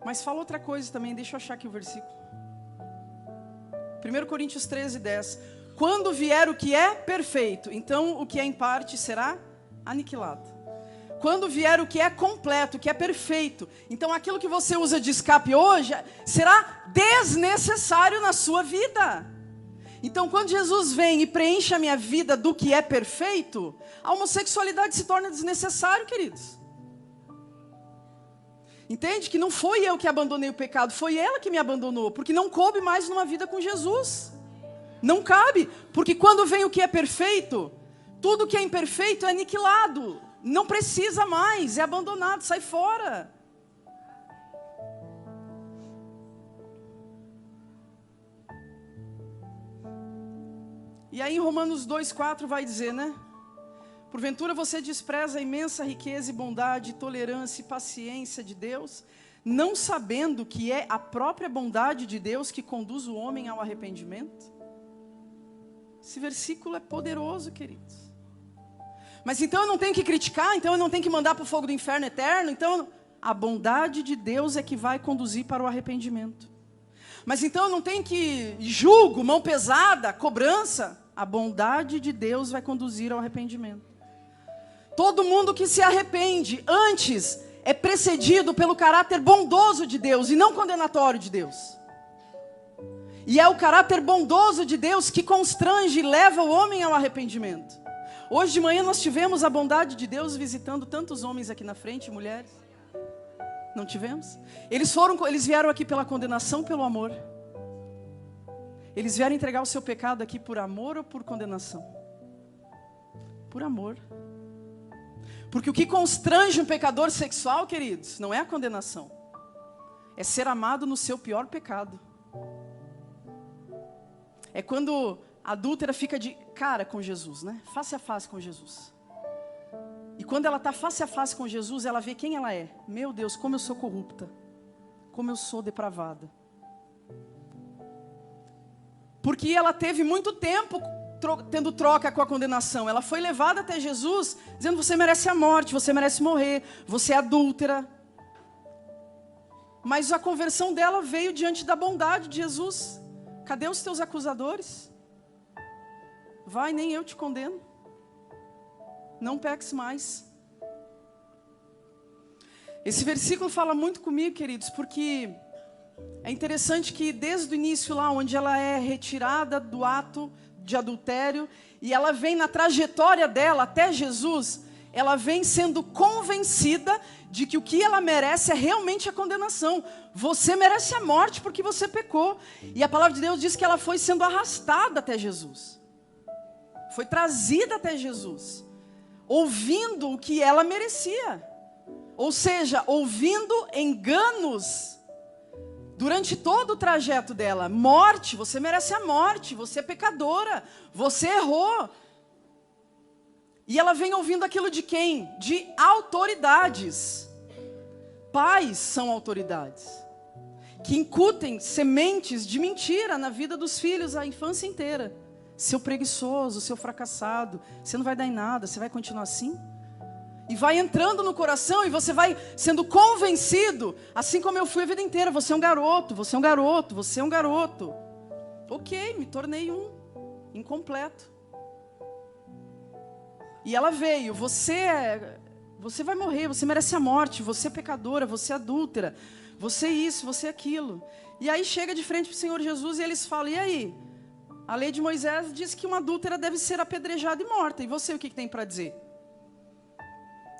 Mas fala outra coisa também, deixa eu achar aqui o versículo. 1 Coríntios 13, 10. Quando vier o que é perfeito, então o que é em parte será aniquilado. Quando vier o que é completo, o que é perfeito, então aquilo que você usa de escape hoje será desnecessário na sua vida. Então quando Jesus vem e preenche a minha vida do que é perfeito, a homossexualidade se torna desnecessário, queridos. Entende? Que não foi eu que abandonei o pecado, foi ela que me abandonou, porque não coube mais numa vida com Jesus. Não cabe, porque quando vem o que é perfeito, tudo que é imperfeito é aniquilado. Não precisa mais, é abandonado, sai fora. E aí em Romanos 2,4 vai dizer, né? Porventura você despreza a imensa riqueza e bondade, tolerância e paciência de Deus, não sabendo que é a própria bondade de Deus que conduz o homem ao arrependimento? Esse versículo é poderoso, queridos. Mas então eu não tenho que criticar, então eu não tenho que mandar para o fogo do inferno eterno, então a bondade de Deus é que vai conduzir para o arrependimento. Mas então eu não tenho que julgo, mão pesada, cobrança, a bondade de Deus vai conduzir ao arrependimento. Todo mundo que se arrepende antes é precedido pelo caráter bondoso de Deus e não condenatório de Deus. E é o caráter bondoso de Deus que constrange e leva o homem ao arrependimento. Hoje de manhã nós tivemos a bondade de Deus visitando tantos homens aqui na frente, mulheres. Não tivemos? Eles vieram aqui pela condenação, pelo amor. Eles vieram entregar o seu pecado aqui por amor ou por condenação? Por amor. Porque o que constrange um pecador sexual, queridos, não é a condenação. É ser amado no seu pior pecado. É quando a adúltera fica de cara com Jesus, né? Face a face com Jesus. E quando ela está face a face com Jesus, ela vê quem ela é. Meu Deus, como eu sou corrupta. Como eu sou depravada. Porque ela teve muito tempo tendo troca com a condenação. Ela foi levada até Jesus, dizendo: você merece a morte, você merece morrer, você é adúltera. Mas a conversão dela veio diante da bondade de Jesus. Cadê os teus acusadores? Vai, nem eu te condeno. Não peques mais. Esse versículo fala muito comigo, queridos, porque é interessante que desde o início lá, onde ela é retirada do ato de adultério, e ela vem na trajetória dela até Jesus, ela vem sendo convencida de que o que ela merece é realmente a condenação. Você merece a morte porque você pecou. E a palavra de Deus diz que ela foi sendo arrastada até Jesus. Foi trazida até Jesus, ouvindo o que ela merecia. Ou seja, ouvindo enganos durante todo o trajeto dela. Morte, você merece a morte, você é pecadora, você errou. E ela vem ouvindo aquilo de quem? De autoridades. Pais são autoridades, que incutem sementes de mentira na vida dos filhos a infância inteira. Seu preguiçoso, seu fracassado, você não vai dar em nada, você vai continuar assim? E vai entrando no coração e você vai sendo convencido, assim como eu fui a vida inteira: você é um garoto, você é um garoto, você é um garoto. Ok, me tornei um incompleto. E ela veio: você vai morrer, você merece a morte, você é pecadora, você é adúltera, você é isso, você é aquilo. E aí chega de frente para o Senhor Jesus e eles falam: e aí? A lei de Moisés diz que uma adúltera deve ser apedrejada e morta. E você, o que tem para dizer?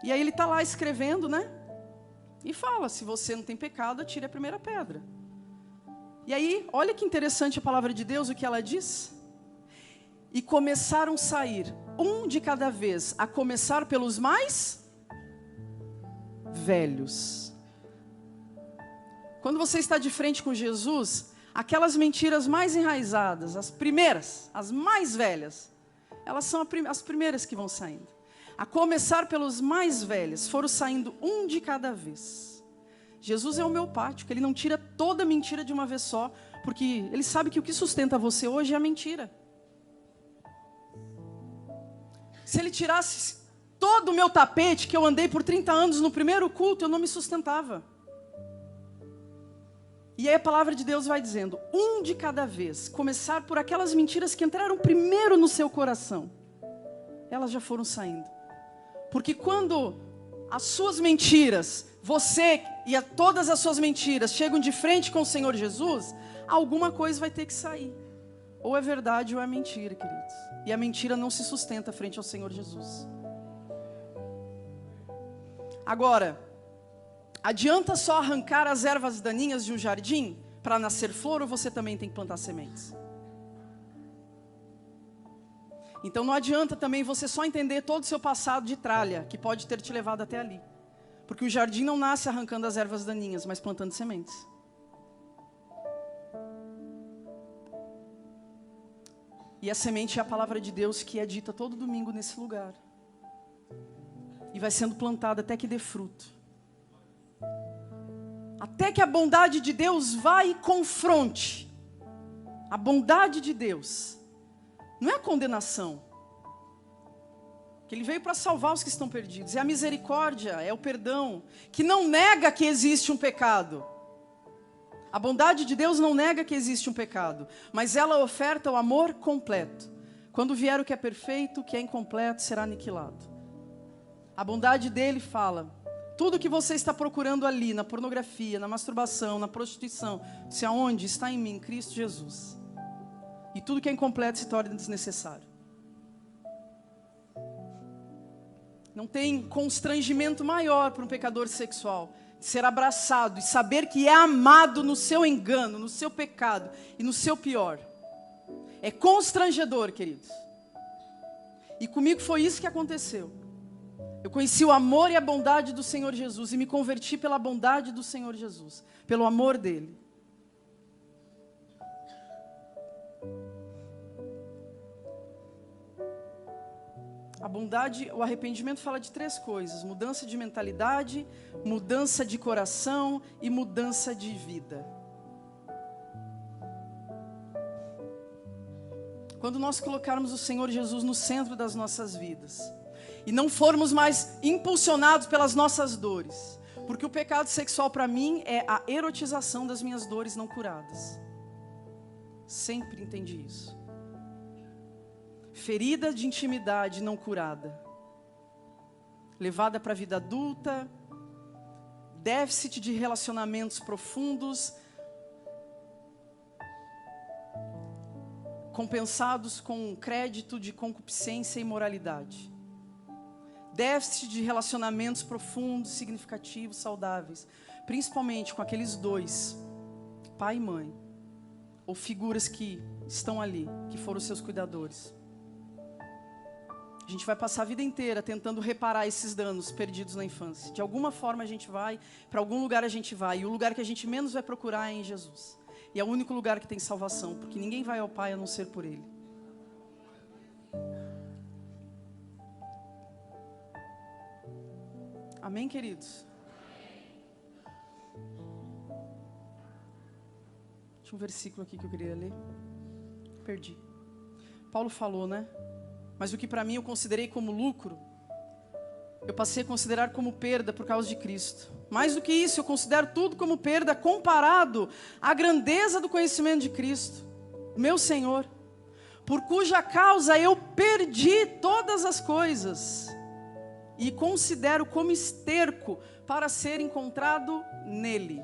E aí ele está lá escrevendo, né? E fala: se você não tem pecado, atire a primeira pedra. E aí, olha que interessante a palavra de Deus, o que ela diz. E começaram a sair, um de cada vez, a começar pelos mais velhos. Quando você está de frente com Jesus, aquelas mentiras mais enraizadas, as primeiras, as mais velhas, elas são as primeiras que vão saindo. A começar pelos mais velhos, foram saindo um de cada vez. Jesus é homeopático, ele não tira toda a mentira de uma vez só, porque ele sabe que o que sustenta você hoje é a mentira. Se ele tirasse todo o meu tapete, que eu andei por 30 anos no primeiro culto, eu não me sustentava. E aí a palavra de Deus vai dizendo: um de cada vez, começar por aquelas mentiras que entraram primeiro no seu coração. Elas já foram saindo. Porque quando as suas mentiras, você e todas as suas mentiras chegam de frente com o Senhor Jesus, alguma coisa vai ter que sair. Ou é verdade ou é mentira, queridos. E a mentira não se sustenta frente ao Senhor Jesus. Agora, adianta só arrancar as ervas daninhas de um jardim para nascer flor, ou você também tem que plantar sementes? Então não adianta também você só entender todo o seu passado de tralha, que pode ter te levado até ali. Porque o jardim não nasce arrancando as ervas daninhas, mas plantando sementes. E a semente é a palavra de Deus que é dita todo domingo nesse lugar. E vai sendo plantada até que dê fruto. Até que a bondade de Deus vá e confronte. A bondade de Deus não é a condenação. Que Ele veio para salvar os que estão perdidos. É a misericórdia, é o perdão, que não nega que existe um pecado. A bondade de Deus não nega que existe um pecado, mas ela oferta o amor completo. Quando vier o que é perfeito, o que é incompleto será aniquilado. A bondade dele fala: tudo que você está procurando ali, na pornografia, na masturbação, na prostituição, se aonde está em mim, Cristo Jesus. E tudo que é incompleto se torna desnecessário. Não tem constrangimento maior para um pecador sexual ser abraçado e saber que é amado no seu engano, no seu pecado e no seu pior. É constrangedor, queridos. E comigo foi isso que aconteceu. Eu conheci o amor e a bondade do Senhor Jesus e me converti pela bondade do Senhor Jesus, pelo amor dele. A bondade, o arrependimento fala de 3 coisas: mudança de mentalidade, mudança de coração e mudança de vida. quando nós colocarmos o Senhor Jesus no centro das nossas vidas e não formos mais impulsionados pelas nossas dores, porque o pecado sexual para mim é a erotização das minhas dores não curadas. Sempre entendi isso. Ferida de intimidade não curada, levada para a vida adulta, déficit de relacionamentos profundos, compensados com crédito de concupiscência e imoralidade. Déficit de relacionamentos profundos, significativos, saudáveis, principalmente com aqueles dois, pai e mãe, ou figuras que estão ali, que foram os seus cuidadores. A gente vai passar a vida inteira tentando reparar esses danos perdidos na infância. De alguma forma a gente vai, para algum lugar a gente vai, e o lugar que a gente menos vai procurar é em Jesus. E é o único lugar que tem salvação, porque ninguém vai ao Pai a não ser por Ele. Amém, queridos? Tinha um versículo aqui que eu queria ler. Perdi. Paulo falou, né? Mas o que para mim eu considerei como lucro, eu passei a considerar como perda por causa de Cristo. Mais do que isso, eu considero tudo como perda comparado à grandeza do conhecimento de Cristo, meu Senhor, por cuja causa eu perdi todas as coisas e considero como esterco para ser encontrado nele.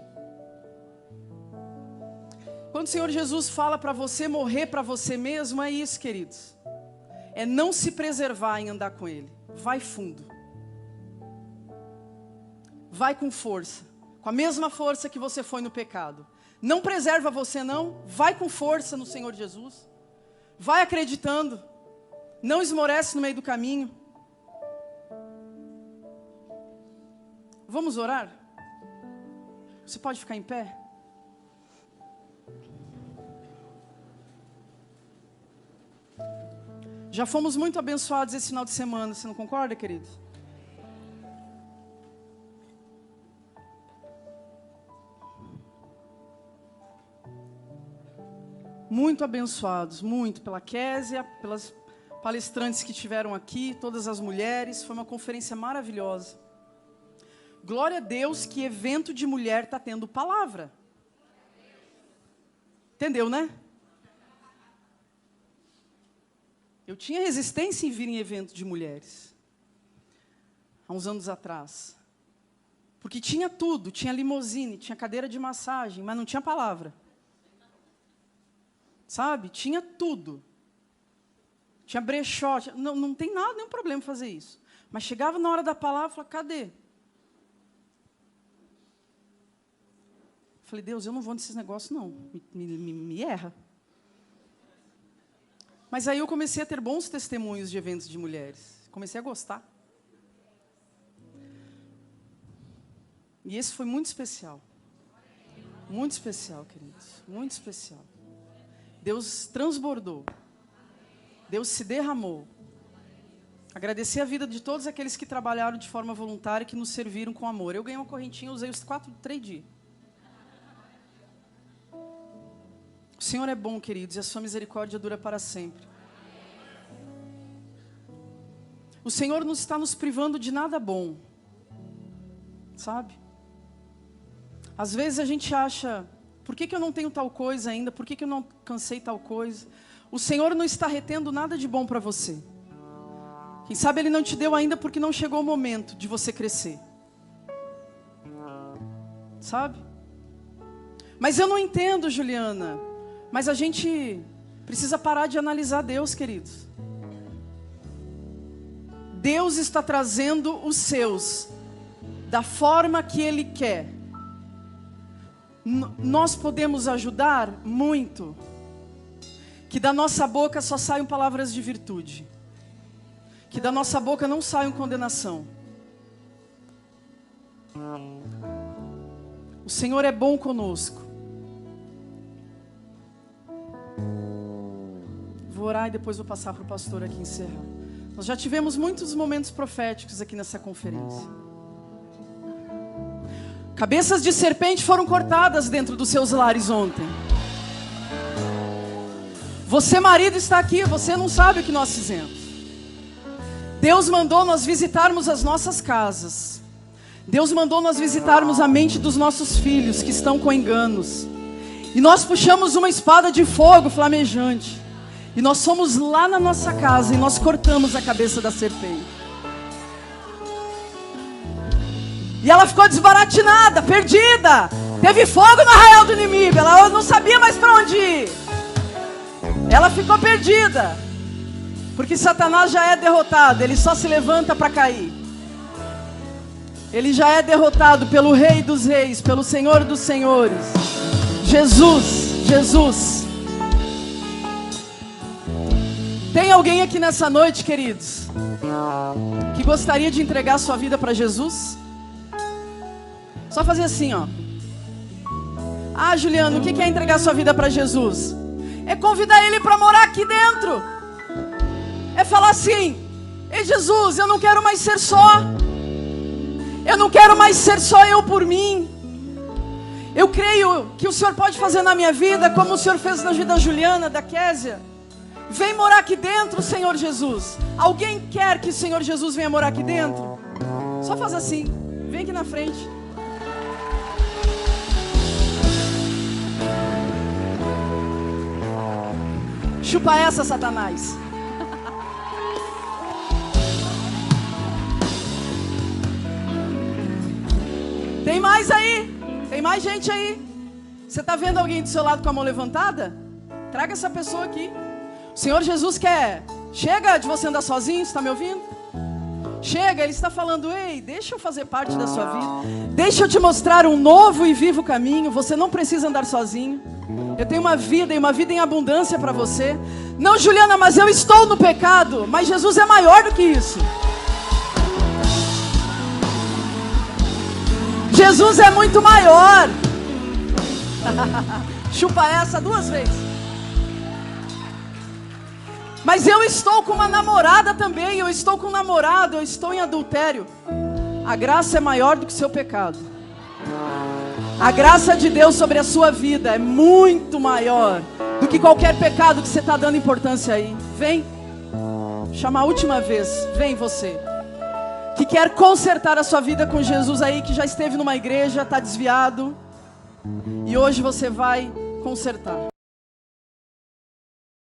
Quando o Senhor Jesus fala para você morrer para você mesmo, é isso, queridos. É não se preservar em andar com Ele. Vai fundo. Vai com força. Com a mesma força que você foi no pecado. Não preserva você não. Vai com força no Senhor Jesus. Vai acreditando. Não esmorece no meio do caminho. Vamos orar? Você pode ficar em pé? Já fomos muito abençoados esse final de semana, você não concorda, querido? Muito abençoados, muito, pela Késia, pelas palestrantes que tiveram aqui, todas as mulheres, foi uma conferência maravilhosa. Glória a Deus que evento de mulher está tendo palavra. Entendeu, né? Eu tinha resistência em vir em evento de mulheres, há uns anos atrás. Porque tinha tudo, tinha limusine, tinha cadeira de massagem, mas não tinha palavra. Sabe? Tinha tudo. Tinha brechó, não tem nada, nenhum problema fazer isso. Mas chegava na hora da palavra e falava, cadê? Falei, Deus, eu não vou nesses negócios não, me erra. Mas aí eu comecei a ter bons testemunhos de eventos de mulheres. Comecei a gostar. E esse foi muito especial. Muito especial, queridos. Muito especial. Deus transbordou. Deus se derramou. Agradecer a vida de todos aqueles que trabalharam de forma voluntária e que nos serviram com amor. Eu ganhei uma correntinha, usei os 3 dias. O Senhor é bom, queridos, e a sua misericórdia dura para sempre. O Senhor não está nos privando de nada bom. Sabe? Às vezes a gente acha, por que eu não tenho tal coisa ainda? Por que eu não alcancei tal coisa? O Senhor não está retendo nada de bom para você. Quem sabe Ele não te deu ainda porque não chegou o momento de você crescer. Sabe? Mas eu não entendo, Juliana. Mas a gente precisa parar de analisar Deus, queridos. Deus está trazendo os seus da forma que Ele quer. Nós podemos ajudar muito. Que da nossa boca só saiam palavras de virtude. Que da nossa boca não saiam condenação. O Senhor é bom conosco. Vou orar e depois vou passar para o pastor aqui encerrar. Nós já tivemos muitos momentos proféticos aqui nessa conferência. Cabeças de serpente foram cortadas dentro dos seus lares ontem. Você, marido, está aqui, você não sabe o que nós fizemos. Deus mandou nós visitarmos as nossas casas. Deus mandou nós visitarmos a mente dos nossos filhos que estão com enganos. E nós puxamos uma espada de fogo flamejante. E nós fomos lá na nossa casa e nós cortamos a cabeça da serpente. E ela ficou desbaratinada, perdida. Teve fogo no arraial do inimigo. Ela não sabia mais para onde ir. Ela ficou perdida. Porque Satanás já é derrotado. Ele só se levanta para cair. Ele já é derrotado pelo Rei dos Reis, pelo Senhor dos Senhores. Jesus, Jesus. Tem alguém aqui nessa noite, queridos, que gostaria de entregar sua vida para Jesus? Só fazer assim, ó. Ah, Juliano, o que é entregar sua vida para Jesus? É convidar Ele para morar aqui dentro. É falar assim: ei Jesus, eu não quero mais ser só. Eu não quero mais ser só eu por mim. Eu creio que o Senhor pode fazer na minha vida como o Senhor fez na vida da Juliana, da Késia. Vem morar aqui dentro, Senhor Jesus. Alguém quer que o Senhor Jesus venha morar aqui dentro? Só faz assim, vem aqui na frente. Chupa essa, Satanás. Tem mais aí? Tem mais gente aí? Você está vendo alguém do seu lado com a mão levantada? Traga essa pessoa aqui. O Senhor Jesus quer. Chega de você andar sozinho, está me ouvindo? Chega, Ele está falando: ei, deixa eu fazer parte da sua vida. Deixa eu te mostrar um novo e vivo caminho. Você não precisa andar sozinho. Eu tenho uma vida, e uma vida em abundância para você. Não, Juliana, mas eu estou no pecado. Mas Jesus é maior do que isso. Jesus é muito maior. Chupa essa 2 vezes. Mas eu estou com uma namorada também. Eu estou com um namorado. Eu estou em adultério. A graça é maior do que o seu pecado. A graça de Deus sobre a sua vida é muito maior do que qualquer pecado que você está dando importância aí. Vem. Chama a última vez. Vem você que quer consertar a sua vida com Jesus aí, que já esteve numa igreja, está desviado, e hoje você vai consertar.